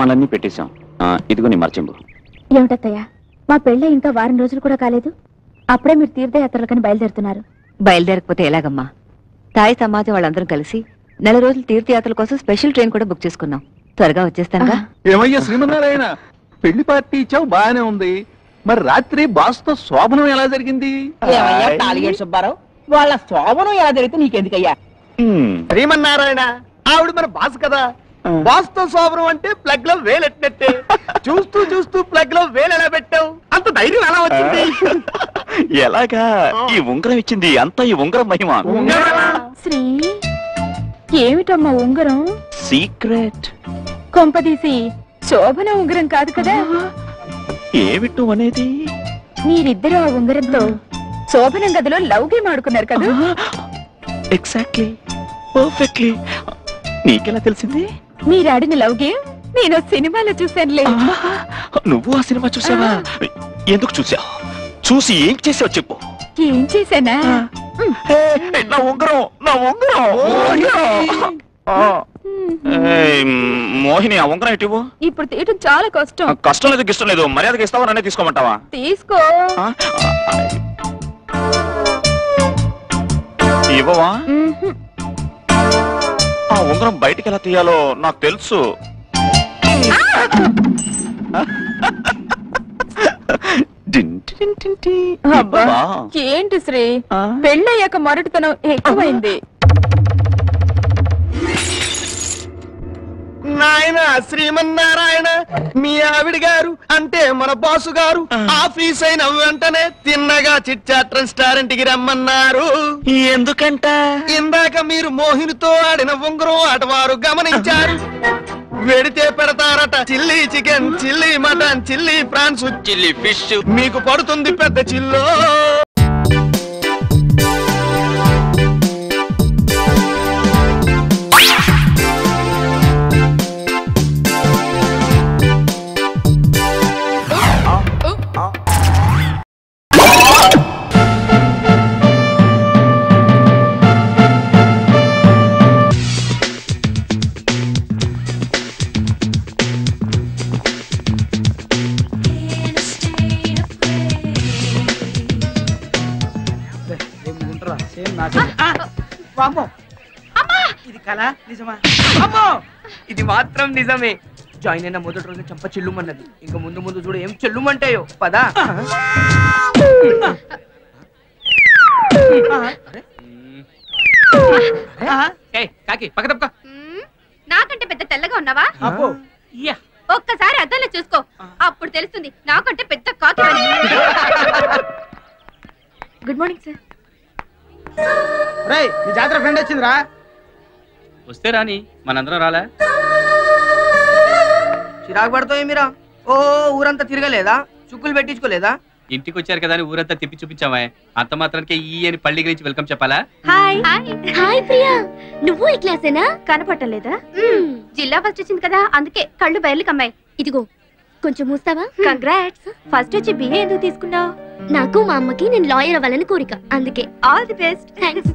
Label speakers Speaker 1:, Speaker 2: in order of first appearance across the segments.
Speaker 1: సామాన్లన్నీ పెట్టేశాం. ఇదిగో నీ మర్చింపు.
Speaker 2: ఏమిటత్తయ్యా, మా పెళ్ళి ఇంకా వారం రోజులు కూడా కాలేదు, అప్పుడే మీరు తీర్థయాత్రలకని బయలుదేరుతున్నారు.
Speaker 3: బయలుదేరకపోతే ఎలాగమ్మా? తాయి సమాజం వాళ్ళందరం కలిసి నెల రోజులు తీర్థయాత్రల కోసం స్పెషల్ ట్రైన్ కూడా బుక్ చేసుకున్నాం. త్వరగా వచ్చేస్తానుగా.
Speaker 4: ఏమయ్యా శ్రీమన్నారాయణ, పెళ్లి పార్టీ ఇచ్చావు బాగానే ఉంది, మరి రాత్రి బాస్తో శోభనం ఎలా జరిగింది?
Speaker 5: ఏమయ్యా తాలిగేడు సుబ్బారావు, వాళ్ళ శోభనం ఎలా జరిగితే నీకెందుకయ్యా?
Speaker 6: శ్రీమన్నారాయణ, ఆవిడ మన బాస్ కదా, బాస్ తో శోభనం అంటే ప్లగ్ లో వేలెట్టినట్టే. చూస్తూ చూస్తూ ప్లగ్ లో వేలు ఎలా పెట్టావు? అంత ధైర్యం ఎలా వచ్చింది?
Speaker 1: ఎలాగా? ఈ ఉంగరం ఇచ్చింది అంతా ఈ ఉంగరం మహిమ.
Speaker 2: శ్రీ, ఏమిటమ్మా ఉంగరం?
Speaker 1: సీక్రెట్.
Speaker 2: కొంపదీసి శోభన ఉంగరం కాదు కదా?
Speaker 1: ఏమిటో అనేది?
Speaker 2: మీరిద్దరూ ఆ ఉంగరంతో శోభనం గదిలో లవ్ గేమ్ ఆడుకున్నారు కదా?
Speaker 1: Exactly, perfectly. నీకెలా తెలిసింది?
Speaker 2: మీరు ఆడిన లవ్ గేమ్ నేను సినిమాలో చూశానులే.
Speaker 1: నువ్వు ఆ సినిమా చూసావా? ఎందుకు చూసావు? చూసి ఏం చేసావు చెప్పు.
Speaker 2: ఏం చేశానా?
Speaker 1: నా ఉంగరం, నా ఉంగరం. మోహిని, ఆ ఉంగరం ఇటు.
Speaker 2: ఇప్పుడు తీయటం చాలా కష్టం.
Speaker 1: కష్టం లేదు, ఇష్టం లేదు. మర్యాదగా ఇస్తావా, నన్నే తీసుకోమంటావా?
Speaker 2: తీసుకో.
Speaker 1: ఇవ్వవా? ఆ ఉంగరం బయటికి ఎలా తీయాలో నాకు తెలుసు.
Speaker 2: ఏంటి శ్రీ, పెళ్ళయ్యాక మొరటుతనం ఎక్కువైంది.
Speaker 6: నాయన శ్రీమన్నారాయణ, మీ ఆవిడ గారు అంటే మన బాసు గారు ఆఫీస్ అయిన వెంటనే తిన్నగా చిట్చాట్ రెస్టారెంట్ కి రమ్మన్నారు.
Speaker 1: ఎందుకంట?
Speaker 6: ఇందాక మీరు మోహినితో ఆడిన ఉంగరం ఆటవారు గమనించారు. వెడితే పెడతారట chilli chicken, chilli mutton, chilli prawns, chilli fish. మీకు పడుతుంది పెద్ద చిల్లో.
Speaker 5: ఇది కళ నిజమా? అమ్మో, ఇది మాత్రం నిజమే. జాయిన్ అయిన మొదటి రోజు చంప చెల్లుమన్నది. ఇంకా ముందు ముందు చూడు ఏం చెల్లుమంటాయో. పదా. కాకి పక్క తప్ప.
Speaker 7: నాకంటే పెద్ద తెల్లగా ఉన్నావా? ఒక్కసారి అద్దంలో చూసుకో, అప్పుడు తెలుస్తుంది నాకంటే పెద్ద కాకి.
Speaker 2: Good morning sir.
Speaker 5: రేయ్, నీ జాతర ఫ్రెండ్ వచ్చిందిరా.
Speaker 8: వస్తే రాని, మనందరం రాలే.
Speaker 5: చిరాకు పడతావు మీరా? ఓ ఊరంతా తిరగలేదా? చుక్కులు పెట్టించుకోలేదా?
Speaker 8: ఇంటికి వచ్చారు కదా అని ఊరంతా తిప్పి చూపించామే. అంత మాత్రానికి ఈ అని పల్లి గురించి వెల్కమ్ చెప్పాలా?
Speaker 7: హాయ్ హాయ్ ప్రియా, నువ్వు ఈ క్లాసేనా? కనపడలేదా? జిల్లా ఫస్ట్ వచ్చింది కదా, అందుకే కళ్ళు బయర్లు కమ్మాయి. ఇదిగో కొంచెం మూస్తావా? కంగ్రాట్స్. ఫస్ట్ వచ్చి బిఏ ఎందుకు తీసుకున్నావు? నాకు మా అమ్మకి నేను లాయర్ అవ్వాలని కోరిక, అందుకే. All the best. Thanks.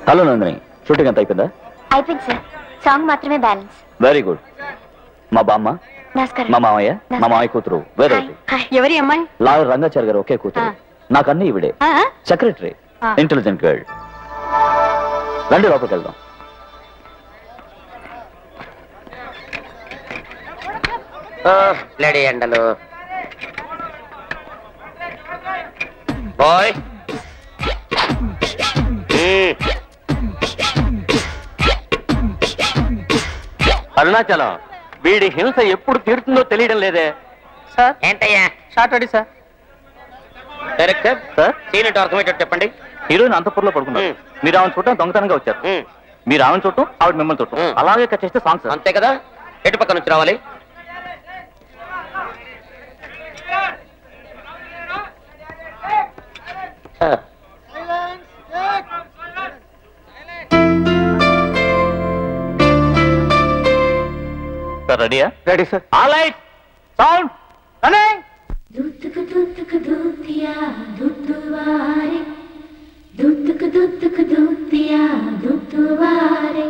Speaker 1: Hello Nandini, shooting అంత అయిపోయిందా?
Speaker 7: అయిపోయింది సార్, సాంగ్ మాత్రమే బ్యాలెన్స్.
Speaker 1: Very good. మా బామ్మ, మా మామయ్య, మా మామయ్య కూతురు వేదవతి.
Speaker 7: ఎవరి అమ్మాయి?
Speaker 1: లాయర్ రంగాచారి గారు ఒకే కూతురు. నాకన్నీ ఇవిడే. Secretary, intelligent girl. రండి లోపలికి వెళ్దాం.
Speaker 6: లేడీ ఎండలు బాయ్.
Speaker 9: అరుణాచలం, వీడి హింస ఎప్పుడు తీరుతుందో తెలియడం లేదే.
Speaker 5: సార్
Speaker 6: ఏంటయ్యా?
Speaker 5: Shot ready sir.
Speaker 6: Director sir, scene ఏంటో అర్థమయ్యేటట్టు చెప్పండి.
Speaker 1: హీరోయిన్ అంతఃపురంలో పడుకున్నారు. మీరు ఆమెను చూడటం దొంగతనంగా వచ్చారు. మీరు ఆమెను చూడటం, ఆవిడ మిమ్మల్ని చూడటం, అలాగే కట్ చేస్తే సాంగ్స్.
Speaker 6: అంతే కదా? ఎటు పక్క నుంచి రావాలి?
Speaker 1: సార్ రెడీయా?
Speaker 9: Ready sir.
Speaker 1: All right, sound running.
Speaker 2: दूतक दूतक दूतिया दूतवारे दूतक दूतक दूतिया दूतवारे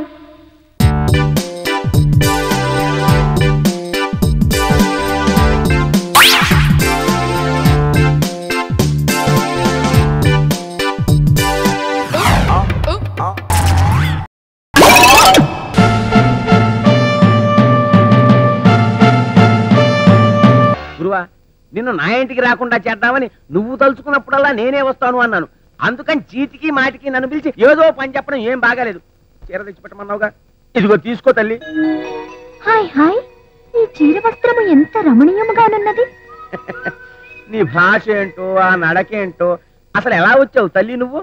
Speaker 5: నిన్ను నా ఇంటికి రాకుండా చేద్దామని నువ్వు తలుచుకున్నప్పుడల్లా నేనే వస్తాను అన్నాను. అందుకని చీటికి మాటికి నన్ను పిలిచి ఏదో పని చెప్పడం ఏం బాగాలేదు. చీర తెచ్చిపెట్టమన్నావుగా, ఇదిగో తీసుకో తల్లి.
Speaker 2: హాయ్ హాయ్, ఈ చీర వస్త్రము ఎంత రమణీయముగానున్నది.
Speaker 5: నీ భాష ఏంటో, ఆ నడకేంటో, అసలు ఎలా వచ్చావు తల్లి నువ్వు?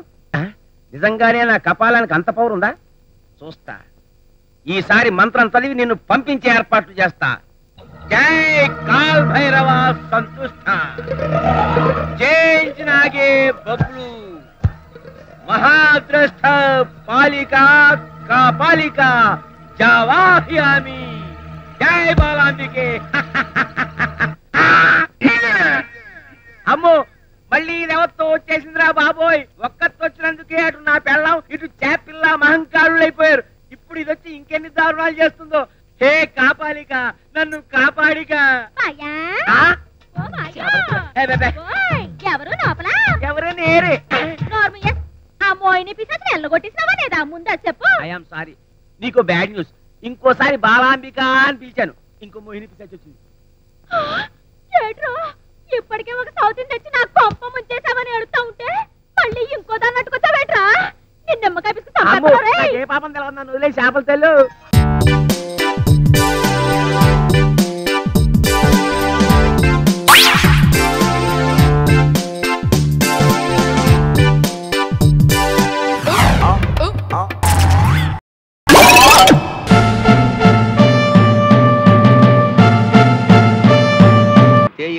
Speaker 5: నిజంగానే నా కపాలానికి అంత పవర్ ఉందా? చూస్తా. ఈసారి మంత్రం చదివి నిన్ను పంపించే ఏర్పాట్లు చేస్తా. జై కాల్ భైరవ సంతుష్ట, జై నాగే బబ్లు, మహాద్రష్ట పాలికా కాపాలిక జవాహ్యామి, జై బాలాంబికే. అమ్మో, మళ్ళీ రెవత్తో వచ్చేసిందిరా బాబోయ్. ఒక్కతో వచ్చినందుకే అటు నా పెళ్ళం, ఇటు చేపిల్ల మహంకారులు అయిపోయారు. ఇప్పుడు ఇది వచ్చి ఇంకెన్ని దారుణాలు చేస్తుందో. హే కాపాలిక, నన్ను కాపాడిక.
Speaker 7: ఎవరు లోపల?
Speaker 5: ఎవరు నేరే.
Speaker 7: ఆ మోయిని పిశాచ్ వెళ్ళగొట్టేసినావా లేదా? ముందు చెప్పు.
Speaker 5: ఐఎమ్ సారీ, నీకు బ్యాడ్ న్యూస్. ఇంకోసారి బాలాంబిక అని పిలిచాను, ఇంకో మోహిని పిశాచ్ వచ్చింది.
Speaker 7: ఏట్రో, ఇప్పటికే ఒక సౌతిని తెచ్చి నాకు కొంప ముంచేసావని అడుగుతా ఉంటే మళ్ళీ ఇంకో దాన్ని అట్టుకొచ్చావేట్రా? నిన్న నిమ్మకాయ పిసుకు
Speaker 5: ఏ పాపం తెలవదు, నన్ను వదిలే చేపలు తెలు.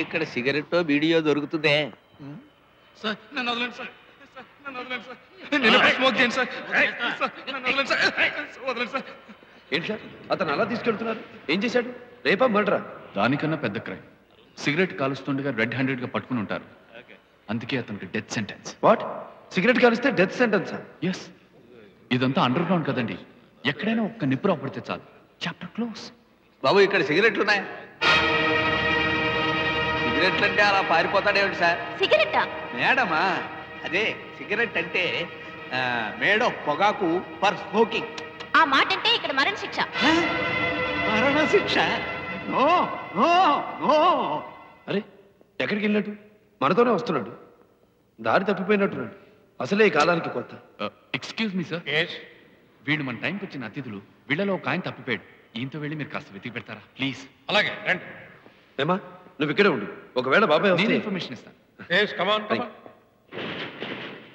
Speaker 4: ఇక్కడ సిగరెట్ వీడియో దొరుకుతుందే.
Speaker 6: సార్ నన్ను వదలండి సార్, నన్ను వదలండి సార్, నేను స్మోక్ చేయండి సార్, నన్ను వదలండి సార్, వదలండి సార్.
Speaker 10: ఏంటి సార్ అతను అలా తీసుకెళ్తున్నారు? ఏం చేశాడు? రేపా మర్డరా?
Speaker 11: దానికన్నా పెద్ద క్రైమ్. సిగరెట్ కాలుస్తుండగా రెడ్ హ్యాండెడ్ గా పట్టుకుని ఉంటారు, అందుకే అతనికి డెత్ సెంటెన్స్.
Speaker 10: వాట్? సిగరెట్ కాలిస్తే డెత్ సెంటెన్సా?
Speaker 11: ఎస్. ఇదంతా అండర్ గ్రౌండ్ కదండి, ఎక్కడైనా ఒక్క నిప్పు పడితే చాలు, చాప్టర్ క్లోజ్.
Speaker 4: బాబు ఇక్కడ సిగరెట్లు ఉన్నాయి. సిగరెట్లు అంటే అలా పారిపోతాడేమిటి సార్?
Speaker 7: సిగరెట్టా?
Speaker 4: మేడమా, అదే సిగరెట్ అంటే మేడం పొగాకు ఫర్ స్మోకింగ్.
Speaker 7: ఆ మాట అంటే ఇక్కడ మరణ శిక్ష.
Speaker 4: మరణ శిక్ష? No no no.
Speaker 10: అరే ఎక్కడికి వెళ్ళినట్టు? మనతోనే వస్తున్నాడు, దారి తప్పిపోయినట్టున్నాడు. అసలే ఈ కాలానికి కొత్త.
Speaker 11: ఎక్స్క్యూజ్ మీ సార్, వీళ్ళు మన టైంకి వచ్చిన అతిథులు. వీళ్ళలో ఒక ఆయన తప్పిపోయాడు, ఈయంతో వెళ్ళి మీరు కాస్త వెతికి పెడతారా ప్లీజ్?
Speaker 10: అలాగే రండి. ఏమా నువ్వు ఇక్కడే ఉండు, ఒకవేళ బాబాయ్
Speaker 11: నేను ఇన్ఫర్మేషన్ ఇస్తాను.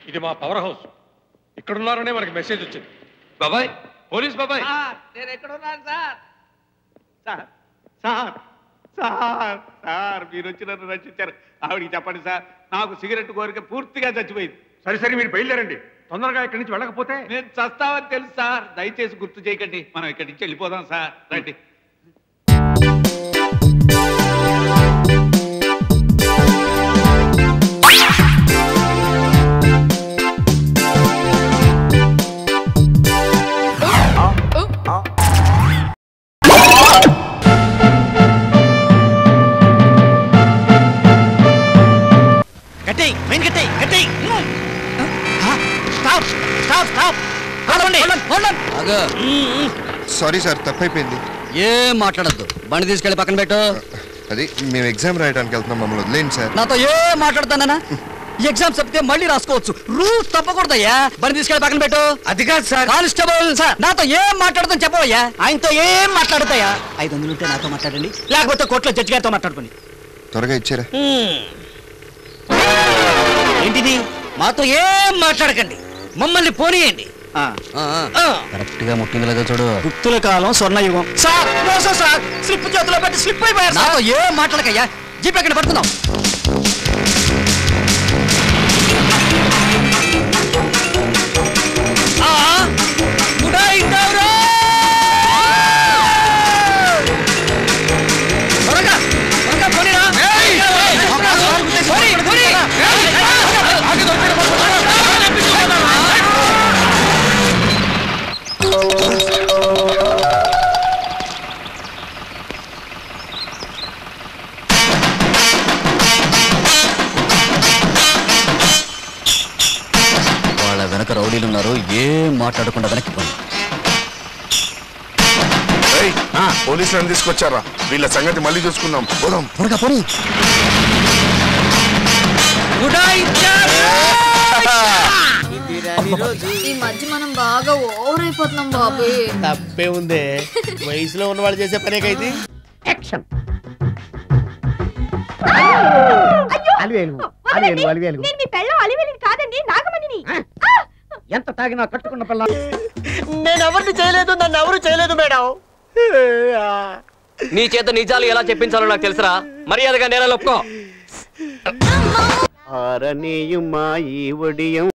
Speaker 12: ఇది మా పవర్ హౌస్, ఇక్కడున్నారనే మనకి మెసేజ్ వచ్చింది.
Speaker 10: బాబాయ్, పోలీస్ బాబాయ్.
Speaker 4: నేను ఎక్కడ ఉన్నాను sir? Sir sir sir sir మీరు వచ్చి నన్ను రక్షించారు. ఆవిడికి చెప్పండి సార్, నాకు సిగరెట్ కోరిక పూర్తిగా చచ్చిపోయింది.
Speaker 12: సరే సరే మీరు బయలుదేరండి, తొందరగా ఇక్కడి నుంచి వెళ్ళకపోతే
Speaker 4: నేను చస్తావని తెలుసు సార్, దయచేసి గుర్తు చేయకండి. మనం ఇక్కడి నుంచి వెళ్ళిపోదాం సార్, రండి.
Speaker 6: సారీ సార్, తప్పైపోయింది.
Speaker 13: ఏం మాట్లాడద్దు, బండి తీసుకెళ్లి పక్కన పెట్టు.
Speaker 6: అది మేము ఎగ్జామ్ రాయడానికి వెళ్తున్నాం, మమ్మల్ని వదిలేండి సార్.
Speaker 13: నాతో ఏం మాట్లాడతానా? ఎగ్జామ్ చెప్తే మళ్ళీ రాసుకోవచ్చు, రూల్స్ తప్పకూడదయ్యా. బండి తీసుకెళ్లి పక్కన పెట్టు.
Speaker 6: అది కాదు సార్.
Speaker 13: కానిస్టేబుల్ సార్, నాతో ఏం మాట్లాడతాను చెప్పవయ్యా. ఆయనతో ఏం మాట్లాడతాయా? 500 ఉంటే నాతో మాట్లాడండి, లేకపోతే కోర్టులో జడ్జి గారితో మాట్లాడుకోండి.
Speaker 6: త్వరగా ఇచ్చారా?
Speaker 13: ఏంటిది? మాతో ఏం మాట్లాడకండి, మమ్మల్ని పోనీయండి. కరెక్ట్ గా ముట్టింది లేదా చూడు. గుప్తుల కాలం స్వర్ణయుగం. సార్ మోసం సార్, స్లిప్ చేతిలో పెట్టి స్లిప్ అయిపోయారు. నాతో ఏం మాట్లాడకయ్యా, జీప్ ఎక్కడ పడుతున్నాం. వెనక రౌడీలు ఉన్నారు, ఏం మాట్లాడకుండా వెనక్కి పోయి.
Speaker 14: పోలీసులను తీసుకొచ్చారా? వీళ్ళ సంగతి మళ్ళీ చూసుకుందాం. పోదాం
Speaker 13: త్వరగా పోనీ.
Speaker 15: ఈ మధ్య మనం బాగా ఓవర్ అయిపోతున్నాం బాబు.
Speaker 16: తప్పే ఉందే, వయసులో ఉన్న వాళ్ళు చేసే పనేకైతే. యాక్షన్.
Speaker 5: ఎంత తాగినా కట్టుకున్న పిల్ల.
Speaker 16: నేను ఎవరిని చేయలేదు, నన్ను ఎవరు చేయలేదు మేడం.
Speaker 9: నీ చేత నిజాలు ఎలా చెప్పించాలో నాకు తెలుసురా. మర్యాదగా నేల ఒప్పుకో.
Speaker 16: ఆరనీయుమా ఈ ఒడియం